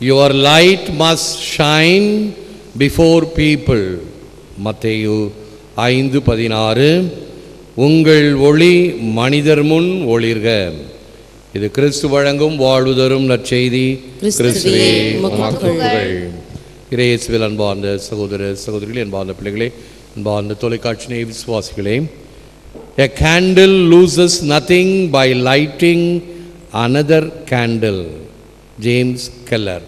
Your light must shine before people. மத்தேயு 5:16. உங்கள் ஒளி மனிதர் முன் ஒளிர்க. இது கிறிஸ்து வழங்கும் வாழ்வு தரும் நற்செய்தி. கிறிஸ்துவே உமக்கு புகழ். இயேசுவில் அன்பார்ந்த சகோதர சகோதரிகளே, அன்பார்ந்த பிள்ளைகளே, அன்பார்ந்த தொலைக்காட்சி விசுவாசிகளே, a candle loses nothing by lighting another candle. James Keller.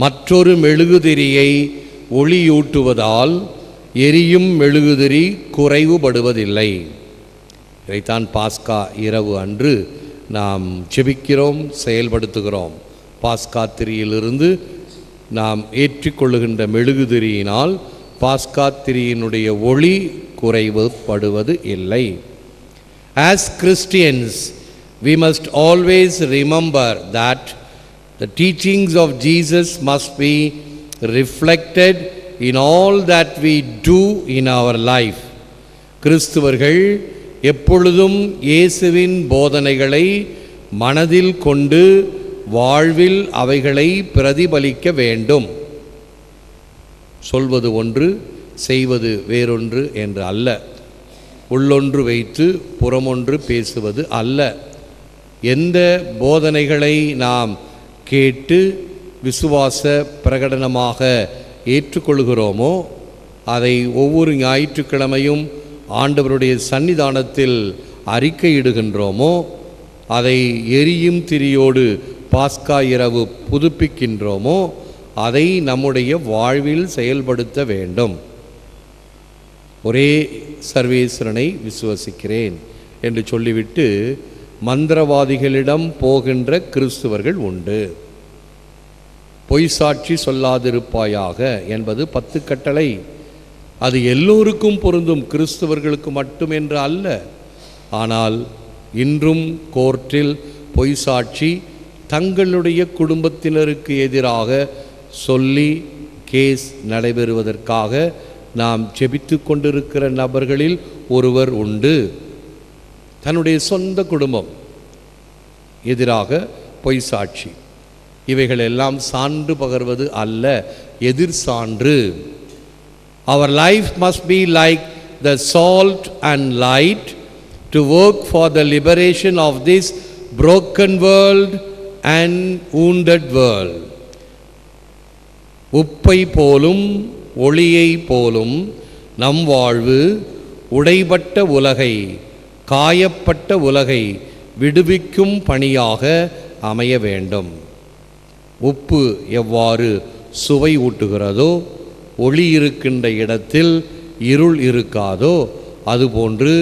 மற்றொரு மெழுகுதிரியை ஒளியூட்டுவதால் எரியும் மெழுகுதிரி குறைவுபடுவதில்லை. இதைத்தான் பாஸ்கா இரவு அன்று நாம் ஜெபிக்கிறோம், செயல்படுத்துகிறோம். பாஸ்கா திரியிலிருந்து நாம் ஏற்றிக்கொள்ளுகின்ற மெழுகுதிரியினால் பாஸ்கா திரியினுடைய ஒளி குறைவுபடுவது இல்லை. As Christians, we must always remember that the teachings of Jesus must be reflected in all that we do in our life. கிறிஸ்துவர்கள் எப்பொழுதும் இயேசுவின் போதனைகளை மனதில் கொண்டு வாழ்வில் அவைகளை பிரதிபலிக்க வேண்டும். சொல்வது ஒன்று, செய்வது வேறொன்று என்று அல்ல. உள்ளொன்று வைத்து புறமொன்று பேசுவது அல்ல. எந்த போதனைகளை நாம் கேட்டு விசுவாச பிரகடனமாக ஏற்றுக்கொள்கிறோமோ அதை ஒவ்வொரு ஞாயிற்றுக்கிழமையும் ஆண்டவருடைய சன்னிதானத்தில் அறிக்கையிடுகின்றோமோ, அதை எரியும் திரியோடு பாஸ்கா இரவு புதுப்பிக்கின்றோமோ, அதை நம்முடைய வாழ்வில் செயல்படுத்த வேண்டும். ஒரே சர்வேஸ்வரனை விசுவசிக்கிறேன் என்று சொல்லிவிட்டு மந்திரவாதிகளிடம் போகின்ற கிறிஸ்துவர்கள் உண்டு. பொய் சாட்சி சொல்லாதிருப்பாயாக என்பது 10 கட்டளை. அது எல்லோருக்கும் பொருந்தும், கிறிஸ்தவர்களுக்கு மட்டும் என்று அல்ல. ஆனால் இன்றும் கோர்ட்டில் பொய் சாட்சி தங்களுடைய குடும்பத்தினருக்கு எதிராக சொல்லி கேஸ் நடைபெறுவதற்காக நாம் ஜெபித்து கொண்டிருக்கிற நபர்களில் ஒருவர் உண்டு. தன்னுடைய சொந்த குடும்பம் எதிராக பொய் சாட்சி. இவைகள் எல்லாம் சான்று பகர்வது அல்ல, எதிர் சான்று. Our life must be like the salt and light to work for the liberation of this broken world and wounded world. உப்பை போலும் ஒளியை போலும் நம் வாழ்வு உடைபட்ட உலகை, காயப்பட்ட உலகை விடுவிக்கும் பணியாக அமைய வேண்டும். உப்பு எவ்வாறு சுவை ஊட்டுகிறதோ, ஒளி இருக்கின்ற இடத்தில் இருள் இருக்காதோ, அதுபோன்று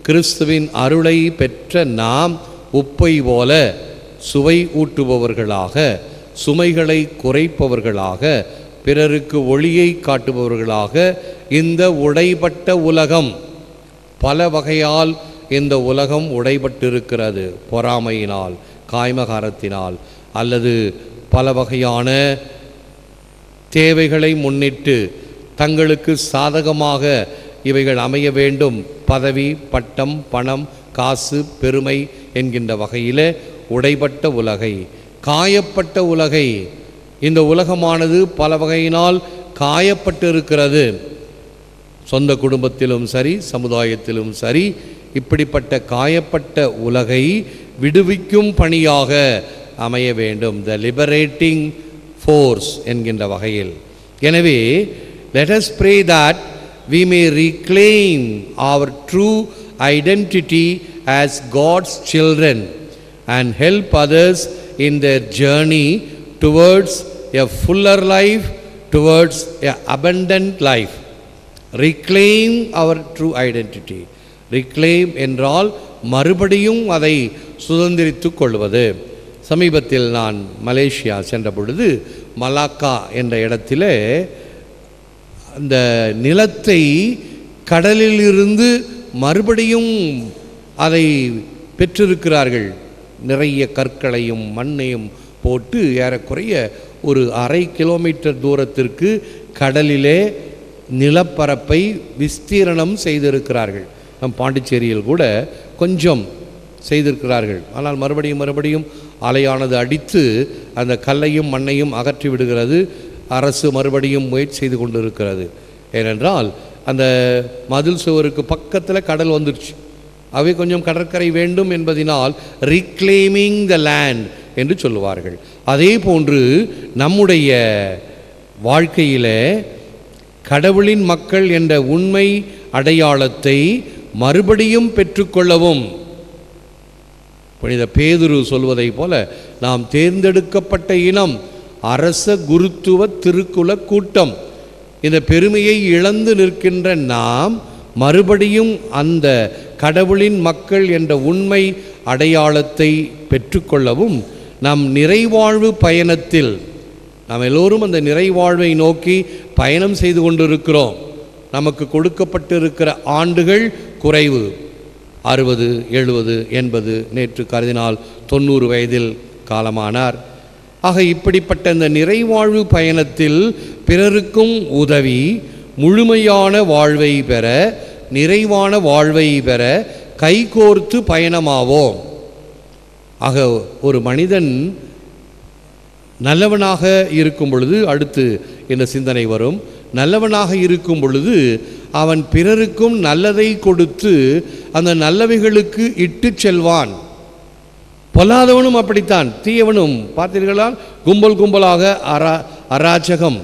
கிறிஸ்துவின் அருளை பெற்ற நாம் உப்பை போல சுவை ஊட்டுபவர்களாக, சுமைகளை குறைப்பவர்களாக, பிறருக்கு ஒளியை காட்டுபவர்களாக இந்த உடைபட்ட உலகம், பல வகையால் இந்த உலகம் உடைபட்டிருக்கிறது. பொறாமையினால், காய்மகாரத்தினால், அல்லது பல வகையான தேவைகளை முன்னிட்டு தங்களுக்கு சாதகமாக இவைகள் அமைய வேண்டும். பதவி, பட்டம், பணம், காசு, பெருமை என்கின்ற வகையில் உடைபட்ட உலகை, காயப்பட்ட உலகை. இந்த உலகமானது பல வகையினால் காயப்பட்டு இருக்கிறது. சொந்த குடும்பத்திலும் சரி, சமுதாயத்திலும் சரி, இப்படிப்பட்ட காயப்பட்ட உலகை விடுவிக்கும் பணியாக அமைய வேண்டும். த லிபரேட்டிங் ஃபோர்ஸ் என்கின்ற வகையில். எனவே let us pray that we may reclaim our true identity as God's children and help others in their journey towards a fuller life, towards an abundant life. Reclaim our true identity. Reclaim என்றால் மறுபடியும் அதை சுதந்திரித்துக் கொள்வது. சமீபத்தில் நான் Malaysia சென்ற பொழுது Malacca என்ற இடத்திலே அந்த நிலத்தை கடலிலிருந்து மறுபடியும் அதை பெற்றிருக்கிறார்கள். நிறைய கற்களையும் மண்ணையும் போட்டு ஏறக்குறைய ஒரு 1/2 கிலோமீட்டர் தூரத்திற்கு கடலிலே நிலப்பரப்பை விஸ்தீரணம் செய்திருக்கிறார்கள். நம் பாண்டிச்சேரியில் கூட கொஞ்சம் செய்திருக்கிறார்கள். ஆனால் மறுபடியும் அலையானது அடித்து அந்த கல்லையும் மண்ணையும் அகற்றி விடுகிறது. அரசு மறுபடியும் முயற்சி செய்து கொண்டு இருக்கிறது. ஏனென்றால் அந்த மதில் சுவருக்கு பக்கத்தில் கடல் வந்துடுச்சு. அவை கொஞ்சம் கடற்கரை வேண்டும் என்பதனால் ரீக்ளைமிங் த லேண்ட் என்று சொல்லுவார்கள். அதே போன்று நம்முடைய வாழ்க்கையில் கடவுளின் மக்கள் என்ற உண்மை அடையாளத்தை மறுபடியும் பெற்றுக்கொள்ளவும், புனித பேதுரு சொல்வதை போல, நாம் தேர்ந்தெடுக்கப்பட்ட இனம், அரச குருத்துவ திருக்குல கூட்டம். இந்த பெருமையை இழந்து நிற்கின்ற நாம் மறுபடியும் அந்த கடவுளின் மக்கள் என்ற உண்மை அடையாளத்தை பெற்றுக்கொள்ளவும், நம் நிறைவாழ்வு பயணத்தில் நாம் எல்லோரும் அந்த நிறைவாழ்வை நோக்கி பயணம் செய்து கொண்டிருக்கிறோம். நமக்கு கொடுக்கப்பட்டிருக்கிற ஆண்டுகள் குறைவு, 60, 70, 80. நேற்று கர்தினால் 90 வயதில் காலமானார். ஆக இப்படிப்பட்ட இந்த நிறைவாழ்வு பயணத்தில் பிறருக்கும் உதவி, முழுமையான வாழ்வை பெற, நிறைவான வாழ்வை பெற கைகோர்த்து பயணமாவோம். ஆக ஒரு மனிதன் நல்லவனாக இருக்கும் பொழுது, அடுத்து இந்த சிந்தனை வரும், நல்லவனாக இருக்கும் பொழுது அவன் பிறருக்கும் நல்லதை கொடுத்து அந்த நல்லவைகளுக்கு இட்டு செல்வான். பொல்லாதவனும் அப்படித்தான், தீயவனும். பார்த்தீர்களா, கும்பல் கும்பலாக அராஜகம்,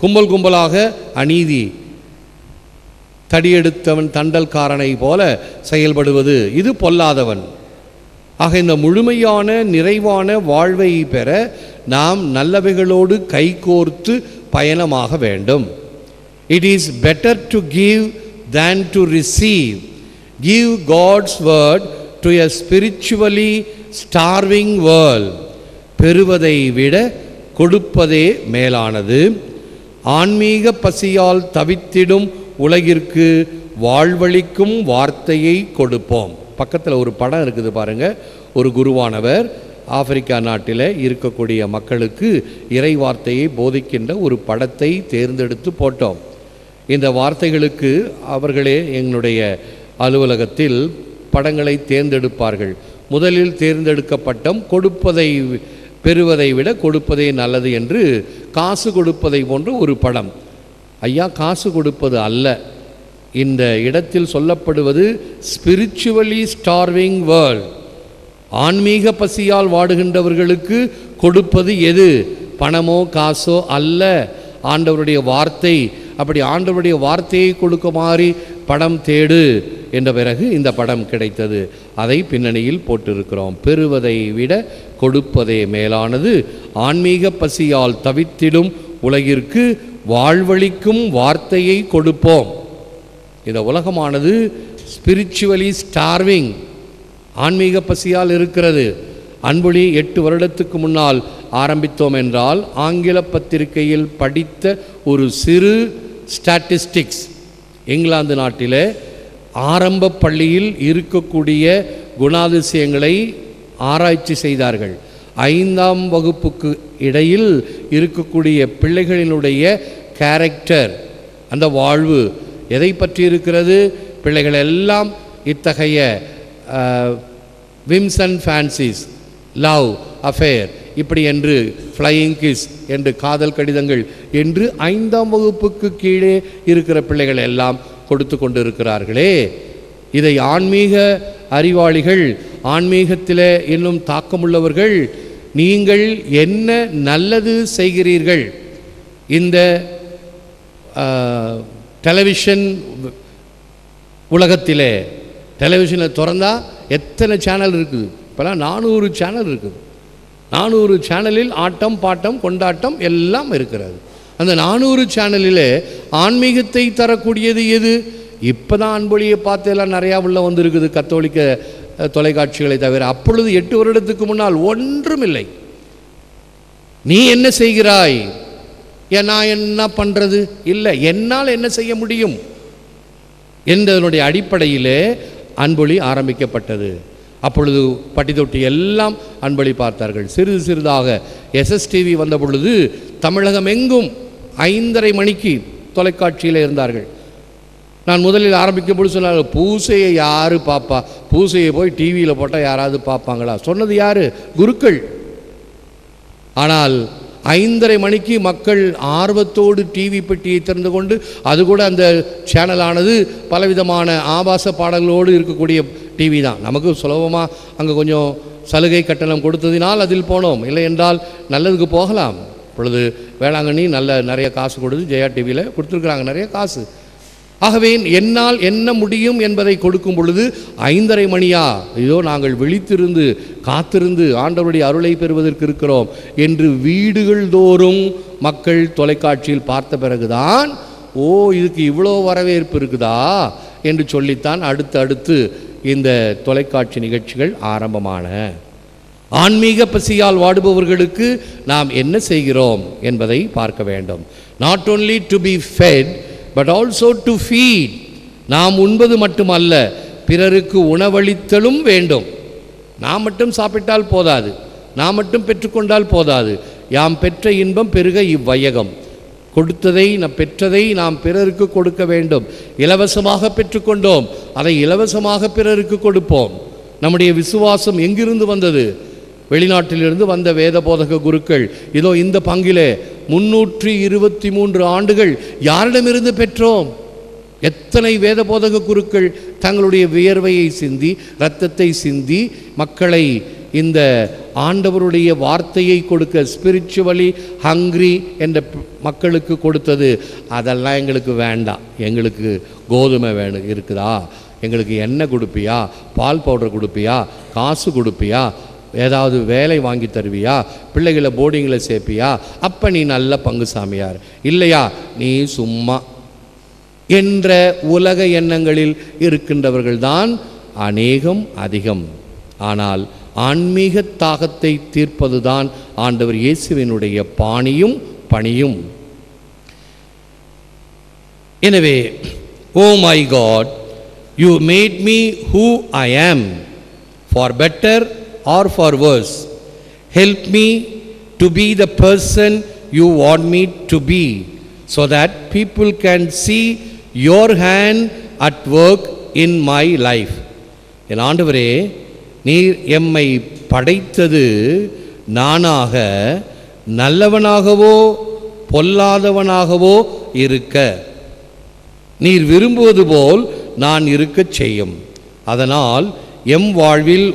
கும்பல் கும்பலாக அநீதி, தடியெடுத்தவன் தண்டல்காரனை போல செயல்படுவது, இது பொல்லாதவன். ஆக இந்த முழுமையான நிறைவான வாழ்வை பெற நாம் நல்லவைகளோடு கைகோர்த்து பயணமாக வேண்டும். It is better to give than to receive. Give God's word to a spiritually starving world. பெறுவதை விட கொடுப்பதே மேலானது. ஆன்மீக பசியால் தவித்திடும் உலகிற்கு வாழ்வளிக்கும் வார்த்தையை கொடுப்போம். பக்கத்தில் ஒரு படம் இருக்குது பாருங்க. ஒரு குருவானவர் ஆப்பிரிக்கா நாட்டில் இருக்கக்கூடிய மக்களுக்கு இறை வார்த்தையை போதிக்கின்ற ஒரு படத்தை தேர்ந்தெடுத்து போட்டோம். இந்த வார்த்தைகளுக்கு அவர்களே எங்களுடைய அலுவலகத்தில் படங்களை தேர்ந்தெடுப்பார்கள். முதலில் தேர்ந்தெடுக்கப்பட்டம் கொடுப்பதை பெறுவதை விட கொடுப்பதே நல்லது என்று, காசு கொடுப்பதை போன்ற ஒரு படம். ஐயா, காசு கொடுப்பது அல்ல, இந்த இடத்தில் சொல்லப்படுவது ஸ்பிரிச்சுவலி ஸ்டார்விங் வேர்ல்ட். ஆன்மீக பசியால் வாடுகின்றவர்களுக்கு கொடுப்பது எது? பணமோ காசோ அல்ல, ஆண்டவருடைய வார்த்தை. அப்படி ஆண்டவருடைய வார்த்தையை கொடுக்குமாறு படம் தேடு என்ற பிறகு இந்த படம் கிடைத்தது. அதை பின்னணியில் போட்டிருக்கிறோம். பெறுவதை விட கொடுப்பதே மேலானது. ஆன்மீக பசியால் தவித்திடும் உலகிற்கு வாழ்வளிக்கும் வார்த்தையை கொடுப்போம். இந்த உலகமானது ஸ்பிரிச்சுவலி ஸ்டார்விங், ஆன்மீக பசியால் இருக்கிறது. அன்பொழி 8 வருடத்துக்கு முன்னால் ஆரம்பித்தோம் என்றால், ஆங்கில பத்திரிகையில் படித்த ஒரு சிறு ஸ்டாட்டிஸ்டிக்ஸ், இங்கிலாந்து நாட்டில் ஆரம்ப பள்ளியில் இருக்கக்கூடிய குணாதிசயங்களை ஆராய்ச்சி செய்தார்கள். 5ஆம் வகுப்புக்கு இடையில் இருக்கக்கூடிய பிள்ளைகளினுடைய கேரக்டர், அந்த வாழ்வு எதை பற்றி இருக்கிறது? பிள்ளைகள் எல்லாம் இத்தகைய whims and fancies, love affair, இப்படி என்று ஃப்ளையிங் கிஸ் என்று காதல் கடிதங்கள் என்று 5ஆம் வகுப்புக்கு கீழே இருக்கிற பிள்ளைகள் எல்லாம் கொடுத்து கொண்டிருக்கிறார்களே. இதை ஆன்மீக அறிவாளிகள், ஆன்மீகத்தில் இன்னும் தாக்கமுள்ளவர்கள், நீங்கள் என்ன நல்லது செய்கிறீர்கள்? இந்த டெலிவிஷன் உலகத்திலே டெலிவிஷனை திறந்தா எத்தனை சேனல் இருக்குது? இப்போலாம் 400 சேனல் இருக்குது. 400 சேனலில் ஆட்டம் பாட்டம் கொண்டாட்டம் எல்லாம் இருக்கிறது. அந்த 400 சேனலில் ஆன்மீகத்தை தரக்கூடியது எது? இப்போ தான் அன்பொழியை பார்த்து எல்லாம் நிறையா உள்ள வந்திருக்குது, கத்தோலிக்க தொலைக்காட்சிகளை தவிர. அப்பொழுது 8 வருடத்துக்கு முன்னால் ஒன்றும் இல்லை. நீ என்ன செய்கிறாய்? நான் என்ன பண்ணுறது? இல்லை, என்னால் என்ன செய்ய முடியும் என்பதனுடைய அடிப்படையிலே அன்பொழி ஆரம்பிக்கப்பட்டது. அப்பொழுது பட்டி தொட்டி எல்லாம் அன்பொழி பார்த்தார்கள். சிறிது சிறிதாக SSTV வந்த பொழுது தமிழகம் எங்கும் 5:30 மணிக்கு தொலைக்காட்சியில் இருந்தார்கள். நான் முதலில் ஆரம்பிக்கும்போது சொன்னாங்க, பூசையை யார் பார்ப்பா? பூசையை போய் டிவியில் போட்டால் யாராவது பார்ப்பாங்களா? சொன்னது யார்? குருக்கள். ஆனால் 5:30 மணிக்கு மக்கள் ஆர்வத்தோடு டிவி பெட்டியை திறந்து கொண்டு, அது கூட அந்த சேனலானது பலவிதமான ஆபாச பாடல்களோடு இருக்கக்கூடிய டிவி தான். நமக்கு சுலபமாக அங்கே கொஞ்சம் சலுகை கட்டணம் கொடுத்ததினால் அதில் போனோம். இல்லை என்றால் நல்லதுக்கு போகலாம். இப்பொழுது வேளாங்கண்ணி நிறைய காசு கொடுத்து ஜெயா டிவியில் கொடுத்துருக்குறாங்க, நிறைய காசு. ஆகவே என்னால் என்ன முடியும் என்பதை கொடுக்கும் பொழுது 5:30 மணியா, இதோ நாங்கள் விழித்திருந்து காத்திருந்து ஆண்டவருடைய அருளை பெறுவதற்கு இருக்கிறோம் என்று வீடுகள் தோறும் மக்கள் தொலைக்காட்சியில் பார்த்த பிறகுதான், ஓ இதுக்கு இவ்வளோ வரவேற்பு இருக்குதா என்று சொல்லித்தான் அடுத்து இந்த தொலைக்காட்சி நிகழ்ச்சிகள் ஆரம்பமான. ஆன்மீக பசியால் வாடுபவர்களுக்கு நாம் என்ன செய்கிறோம் என்பதை பார்க்க வேண்டும். Not only to be fed but also to feed. நாம் உண்பது மட்டுமல்ல, பிறருக்கு உணவளித்தலும் வேண்டும். நாம் மட்டும் சாப்பிட்டால் போதாது, நாம் மட்டும் பெற்றுக்கொண்டால் போதாது. யாம் பெற்ற இன்பம் பெருக இவ்வையகம். பெற்றதை நாம் பிறருக்கு கொடுக்க வேண்டும். இலவசமாக பெற்றுக்கொண்டோம், அதை இலவசமாக பிறருக்கு கொடுப்போம். நம்முடைய விசுவாசம் எங்கிருந்து வந்தது? வெளிநாட்டிலிருந்து வந்த வேத போதக குருக்கள். இதோ இந்த பங்கிலே 323 ஆண்டுகள் யாரிடமிருந்து பெற்றோம்? எத்தனை வேத போதக குருக்கள் தங்களுடைய வியர்வையை சிந்தி, இரத்தத்தை சிந்தி மக்களை இந்த ஆண்டவருடைய வார்த்தையை கொடுக்க, ஸ்பிரிச்சுவலி ஹங்க்ரி என்ற மக்களுக்கு கொடுத்தது. அதெல்லாம் எங்களுக்கு வேண்டாம், எங்களுக்கு கோதுமை வேணும் இருக்குதா, எங்களுக்கு எண்ணெய் கொடுப்பியா, பால் பவுடர் கொடுப்பியா, காசு கொடுப்பியா, ஏதாவது வேலை வாங்கி தருவியா, பிள்ளைகளை போர்டிங்கில் சேர்ப்பியா, அப்போ நீ நல்ல பங்கு சாமியார், இல்லையா நீ சும்மா என்ற உலக எண்ணங்களில் இருக்கின்றவர்கள்தான் அதிகம். ஆனால் ஆன்மீக தாகத்தை தீர்ப்பதுதான் ஆண்டவர் இயேசுவினுடைய பாணியும் பணியும். எனவே, oh my God, you made me who I am, for better or for worse. Help me to be the person you want me to be, so that people can see your hand at work in my life. என் ஆண்டவரே, நீர் எம்மை படைத்தது நானாக நல்லவனாகவோ பொல்லாதவனாகவோ இருக்க நீர் விரும்புவது போல் நான் இருக்கச் செய்யும். அதனால் எம் வாழ்வில்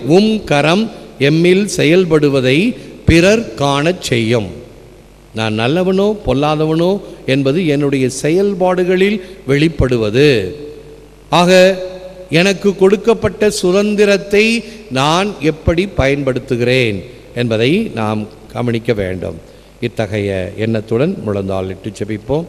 கரம் எம்மில் செயல்படுவதை பிறர் காணச் செய்யும். நான் நல்லவனோ பொல்லாதவனோ என்பது என்னுடைய செயல்பாடுகளில் வெளிப்படுவது. ஆக எனக்கு கொடுக்கப்பட்ட சுதந்திரத்தை நான் எப்படி பயன்படுத்துகிறேன் என்பதை நாம் கவனிக்க வேண்டும். இத்தகைய எண்ணத்துடன் முழந்தாளிட்டு ஜெபிப்போம்.